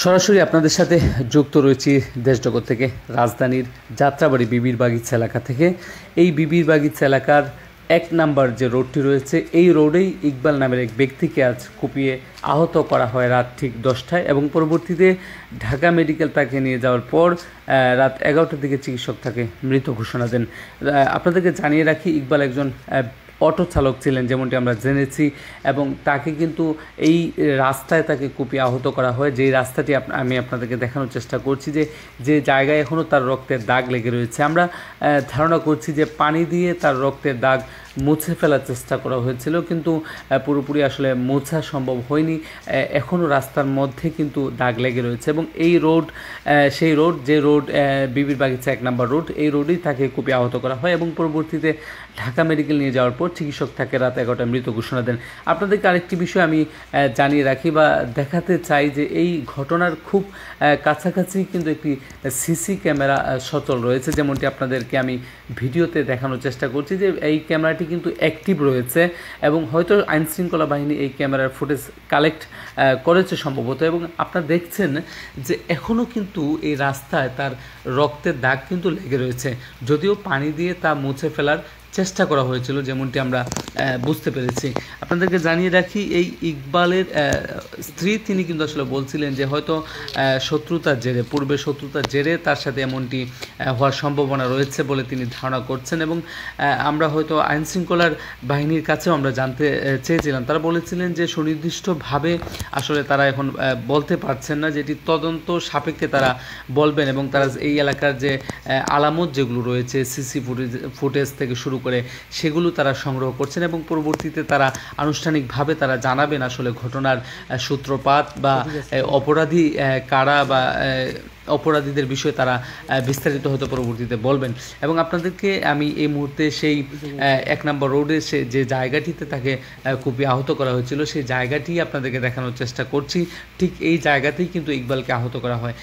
সরাসরি আপনাদের সাথে যুক্ত রয়েছি দেশজগৎ থেকে, রাজধানীর যাত্রাবাড়ি বিবির বাগিচা এলাকা থেকে। এই বিবির বাগিচা এলাকার ১ নাম্বার যে রোডটি রয়েছে, এই রোডেই ইকবাল নামের এক ব্যক্তিকে আজ কুপিয়ে আহত করা হয় রাত ঠিক ১০টায়, এবং পরবর্তীতে ঢাকা মেডিকেল তাকে নিয়ে যাওয়ার পর রাত ১১টার দিকে চিকিৎসক তাকে মৃত ঘোষণা দেন। আপনাদেরকে জানিয়ে রাখি, ইকবাল একজন অটো চালক ছিলেন যেমনটি আমরা জেনেছি, এবং তাকে কিন্তু এই রাস্তায় তাকে কুপিয়ে আহত করা হয়। যেই রাস্তাটি আমি আপনাদেরকে দেখানোর চেষ্টা করছি, যে জায়গায় এখনও তার রক্তের দাগ লেগে রয়েছে। আমরা ধারণা করছি যে পানি দিয়ে তার রক্তের দাগ মুছে ফেলার চেষ্টা করা হয়েছিল, কিন্তু পুরোপুরি আসলে মোছা সম্ভব হয়নি। এখনও রাস্তার মধ্যে কিন্তু দাগ লেগে রয়েছে, এবং এই রোড সেই রোড, যে রোড বিবির বাগিচা ১ নাম্বার রোড, এই রোডেই তাকে কুপিয়ে আহত করা হয়, এবং পরবর্তীতে ঢাকা মেডিকেল নিয়ে যাওয়ার পর চিকিৎসক তাকে রাত ১১টায় মৃত ঘোষণা দেন। আপনাদেরকে আরেকটি বিষয় আমি জানিয়ে রাখি বা দেখাতে চাই, যে এই ঘটনার খুব কাছাকাছি কিন্তু একটি সিসি ক্যামেরা সচল রয়েছে, যেমনটি আপনাদেরকে আমি ভিডিওতে দেখানোর চেষ্টা করছি, যে এই ক্যামেরাটি কিন্তু অ্যাক্টিভ রয়েছে, এবং হয়তো আইনশৃঙ্খলা বাহিনী এই ক্যামেরার ফুটেজ কালেক্ট করেছে সম্ভবত। এবং আপনারা দেখছেন যে এখনও কিন্তু এই রাস্তায় তার রক্তের দাগ কিন্তু লেগে রয়েছে, যদিও পানি দিয়ে তা মুছে ফেলার চেষ্টা করা হয়েছিল, যেমনটি আমরা বুঝতে পেরেছি। আপনাদেরকে জানিয়ে রাখি, এই ইকবালের স্ত্রী, তিনি কিন্তু আসলে বলছিলেন যে হয়তো শত্রুতার জেরে, পূর্বে শত্রুতার জেরে তার সাথে এমনটি হওয়ার সম্ভাবনা রয়েছে বলে তিনি ধারণা করছেন। এবং আমরা হয়তো আইনশৃঙ্খলার বাহিনীর কাছেও আমরা জানতে চেয়েছিলাম, তারা বলেছিলেন যে সুনির্দিষ্টভাবে আসলে তারা এখন বলতে পারছেন না, যেটি তদন্ত সাপেক্ষে তারা বলবেন, এবং তারা এই এলাকার যে আলামত যেগুলো রয়েছে, সিসি ফুটেজ থেকে শুরু করে, সেগুলো তারা সংগ্রহ করছেন, এবং পরবর্তীতে তারা আনুষ্ঠানিকভাবে তারা জানাবেন আসলে ঘটনার সূত্রপাত বা অপরাধী কারা বা অপরাধীদের বিষয়ে তারা বিস্তারিত হয়তো পরবর্তীতে বলবেন। এবং আপনাদেরকে আমি এই মুহূর্তে সেই ১ নম্বর রোডে যে জায়গাটিতে তাকে কুপিয়ে আহত করা হয়েছিল, সেই জায়গাটি আপনাদেরকে দেখানোর চেষ্টা করছি। ঠিক এই জায়গাতেই কিন্তু ইকবালকে আহত করা হয়।